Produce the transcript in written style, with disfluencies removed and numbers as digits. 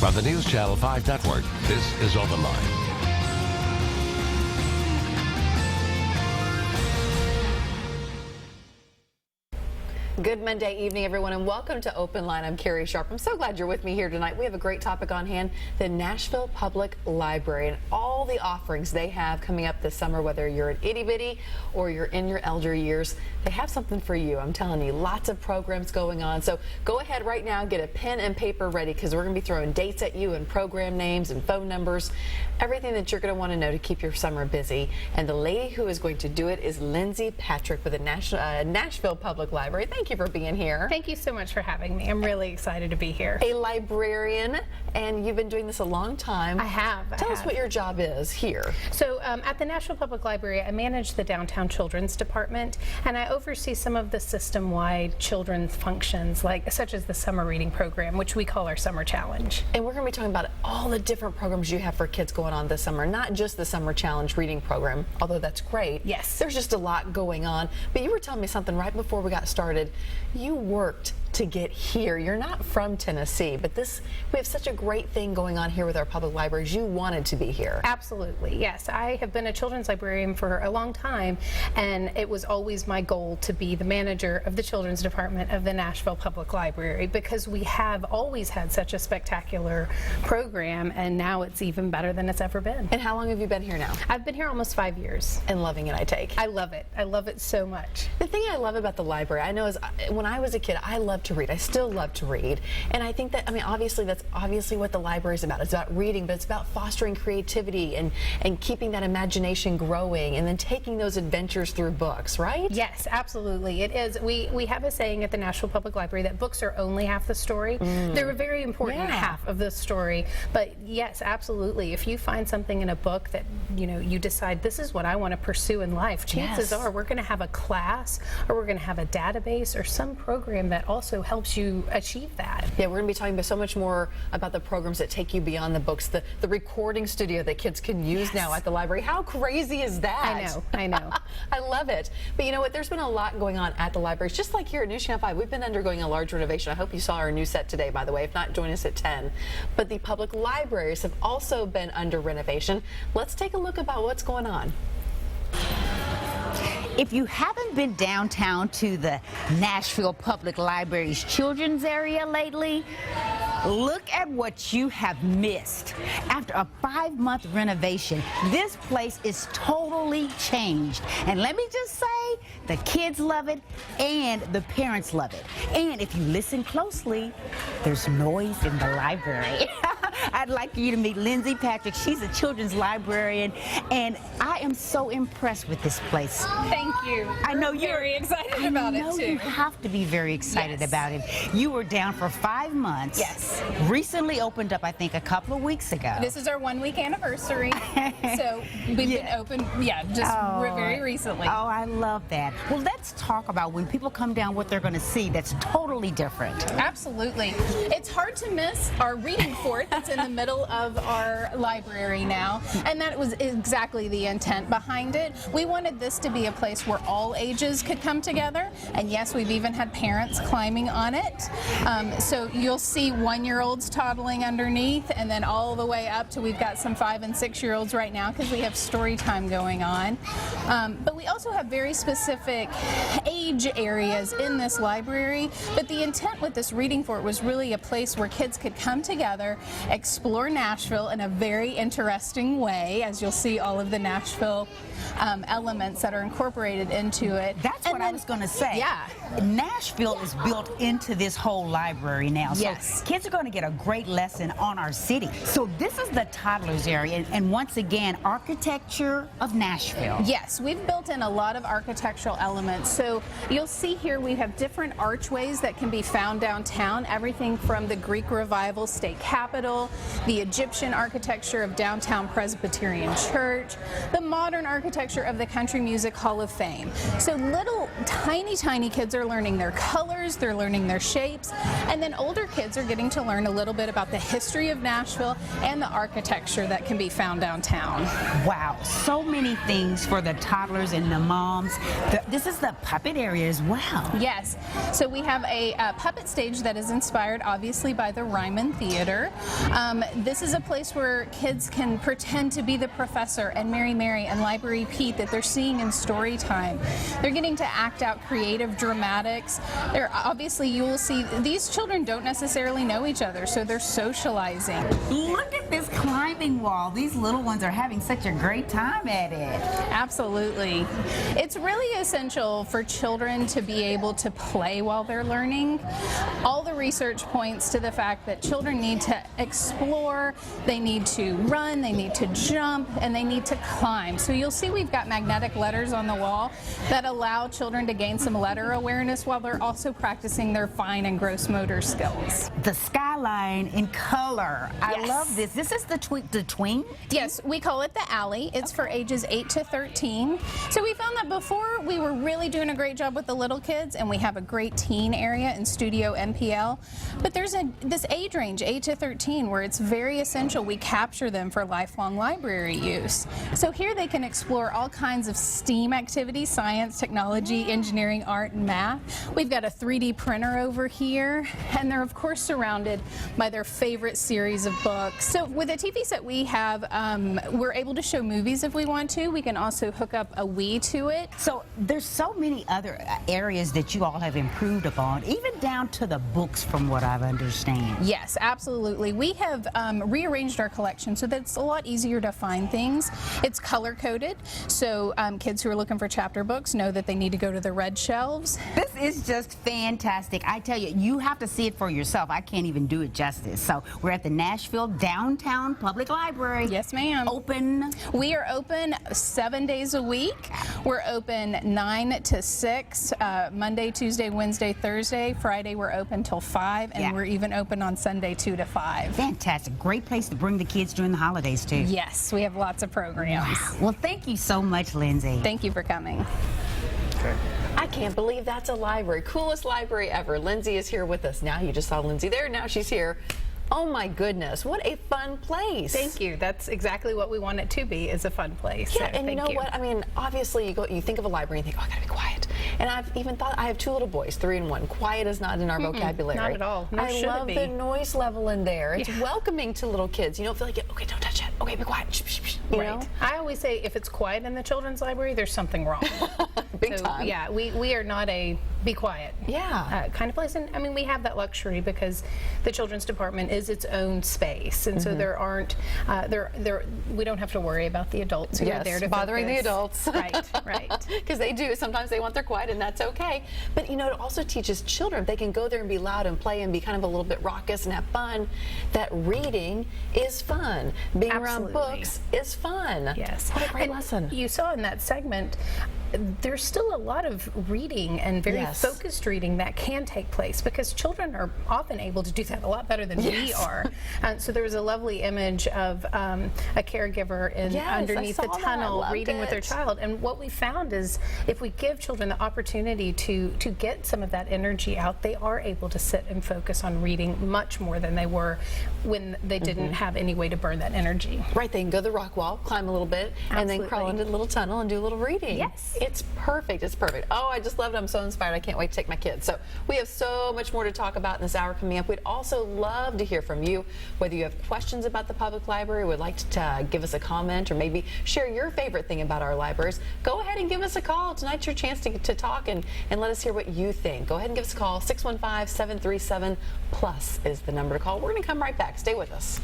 From the News Channel 5 Network, this is OpenLine. Good Monday evening, everyone, and welcome to Open Line. I'm Carrie Sharp. I'm so glad you're with me here tonight. We have a great topic on hand, the Nashville Public Library, and all the offerings they have coming up this summer, whether you're an itty-bitty or you're in your elder years. They have something for you. I'm telling you, lots of programs going on. So go ahead right now, get a pen and paper ready, because we're going to be throwing dates at you and program names and phone numbers, everything that you're going to want to know to keep your summer busy. And the lady who is going to do it is Lindsay Patrick with the Nashville Public Library. Thank you for being here. Thank you so much for having me. I'm really excited to be here. A librarian, and you've been doing this a long time. I have. Tell us what your job is here. So at the Nashville Public Library, I manage the Downtown Children's Department, and I oversee some of the system-wide children's functions, such as the summer reading program, which we call our Summer Challenge. And we're going to be talking about all the different programs you have for kids going on this summer, not just the Summer Challenge reading program, although that's great. Yes. There's just a lot going on. But you were telling me something right before we got started. You worked to get here. You're not from Tennessee, but we have such a great thing going on here with our public libraries. You wanted to be here. Absolutely, yes. I have been a children's librarian for a long time, and it was always my goal to be the manager of the children's department of the Nashville Public Library, because we have always had such a spectacular program, and now it's even better than it's ever been. And how long have you been here now? I've been here almost 5 years. And loving it, I take. I love it. I love it so much. The thing I love about the library, I know, is when I was a kid, I loved to read. I still love to read. And I think that, obviously, that's obviously what the library is about. It's about reading, but it's about fostering creativity and keeping that imagination growing, and then taking those adventures through books, right? Yes, absolutely. It is. We have a saying at the Nashville Public Library that books are only half the story. They're a very important half of the story. But yes, absolutely. If you find something in a book that, you decide this is what I want to pursue in life, chances are we're going to have a class, or we're going to have a database, or some program that also helps you achieve that. Yeah, we're going to be talking about so much more about the programs that take you beyond the books, the recording studio that kids can use now at the library. How crazy is that? I know. I love it. But you know what? There's been a lot going on at the libraries. Just like here at News Channel 5, we've been undergoing a large renovation. I hope you saw our new set today, by the way. If not, join us at 10. But the public libraries have also been under renovation. Let's take a look about what's going on. If you haven't been downtown to the Nashville Public Library's children's area lately, look at what you have missed. After a 5-month renovation, this place is totally changed. And let me just say, the kids love it and the parents love it. And if you listen closely, there's noise in the library. I'd like you to meet Lindsay Patrick. She's a children's librarian, and I am so impressed with this place. Thank you. I know you're very excited about it too. You have to be very excited about it. You were down for 5 months. Yes. Recently opened up, I think, a couple of weeks ago. This is our 1-week anniversary. So we've been open, very recently. Oh, I love that. Well, let's talk about when people come down what they're going to see that's totally different. Absolutely. It's hard to miss our reading fort that's in the middle of our library now, and that was exactly the intent behind it. We wanted this to be a place where all ages could come together, and yes, we've even had parents climbing on it. So you'll see 1-year-olds toddling underneath, and then all the way up to we've got some 5- and 6-year-olds right now because we have story time going on. But we also have very specific age areas in this library, but the intent with this reading fort was really a place where kids could come together, explore Nashville in a very interesting way, as you'll see all of the Nashville elements that are incorporated into it. That's what I was going to say. Yeah. Nashville is built into this whole library now. Yes. So kids are going to get a great lesson on our city. So this is the toddlers area, and once again, architecture of Nashville. Yes, we've built in a lot of architectural elements. So you'll see here we have different archways that can be found downtown, everything from the Greek Revival State Capitol the Egyptian architecture of downtown Presbyterian Church, the modern architecture of the Country Music Hall of Fame. So little tiny kids are learning their colors, they're learning their shapes, and then older kids are getting to learn a little bit about the history of Nashville and the architecture that can be found downtown. Wow, so many things for the toddlers and the moms. This is the puppet area as well. Yes, so we have a puppet stage that is inspired obviously by the Ryman Theater. This is a place where kids can pretend to be the professor and Mary and Library Pete that they're seeing in story time. They're getting to act out creative dramatics. They're obviously, you will see, these children don't necessarily know each other, so they're socializing. Look at this climbing wall. These little ones are having such a great time at it. Absolutely. It's really essential for children to be able to play while they're learning. All the research points to the fact that children need to explore, they need to run, they need to jump, and they need to climb. So you'll see we've got magnetic letters on the wall that allow children to gain some letter awareness while they're also practicing their fine and gross motor skills. The skyline in color. I love this. This is the tween? Yes, we call it the alley. It's for ages 8 to 13. So we found that before we were really doing a great job with the little kids, and we have a great teen area in Studio MPL. But there's this age range, 8 to 13, where it's very essential we capture them for lifelong library use. So here they can explore all kinds of STEAM activities, science, technology, engineering, art, and math. We've got a 3D printer over here, and they're of course surrounded by their favorite series of books. So with the TV set we have, we're able to show movies if we want to. We can also hook up a Wii to it. So there's so many other areas that you all have improved upon, even down to the books from what I understand. Yes, absolutely. We have rearranged our collection so that it's a lot easier to find things. It's color coded, so kids who are looking for chapter books know that they need to go to the red shelves. This is just fantastic. I tell you, you have to see it for yourself. I can't even do it justice. So we're at the Nashville Downtown Public Library. Yes, ma'am. Open. We are open 7 days a week. We're open 9 to 6, Monday, Tuesday, Wednesday, Thursday. Friday we're open till 5, and we're even open on Sunday 2 to 5. Fantastic. Great place to bring the kids during the holidays too. Yes, we have lots of programs. Wow. Well, thank you so much, Lindsay. Thank you for coming. I can't believe that's a library. Coolest library ever. Lindsay is here with us now. You just saw Lindsay there. Now she's here. Oh my goodness, what a fun place. Thank you. That's exactly what we want it to be, is a fun place. Yeah, so and you know what? I mean, obviously you think of a library and think, oh, I gotta be quiet. And I've even thought, I have 2 little boys, 3 and 1. Quiet is not in our vocabulary. Not at all. Nor I should love it be. the noise level in there. It's welcoming to little kids. You don't feel like, okay, don't touch that. Okay, be quiet. Shh, shh, shh. You know? I always say if it's quiet in the children's library, there's something wrong. Big time. Yeah, we are not a be quiet kind of place. And I mean, we have that luxury because the children's department is its own space. And so there aren't, we don't have to worry about the adults who are there to bothering focus. the adults. Right. Because they do. Sometimes they want their quiet, and that's okay. But you know, it also teaches children, they can go there and be loud and play and be kind of a little bit raucous and have fun, that reading is fun. Being around books is fun. Yes. What a great lesson. You saw in that segment, there's still a lot of reading and very focused reading that can take place because children are often able to do that a lot better than we are. So there was a lovely image of a caregiver underneath the tunnel reading with their child. And what we found is if we give children the opportunity to get some of that energy out, they are able to sit and focus on reading much more than they were when they didn't have any way to burn that energy. Right, they can go to the rock wall, climb a little bit, and then crawl into the little tunnel and do a little reading. Yes. It's perfect. It's perfect. Oh, I just love it. I'm so inspired. I can't wait to take my kids. So we have so much more to talk about in this hour coming up. We'd also love to hear from you, whether you have questions about the public library, would like to give us a comment, or maybe share your favorite thing about our libraries. Go ahead and give us a call. Tonight's your chance to talk and let us hear what you think. Go ahead and give us a call. 615-737-PLUS is the number to call. We're going to come right back. Stay with us.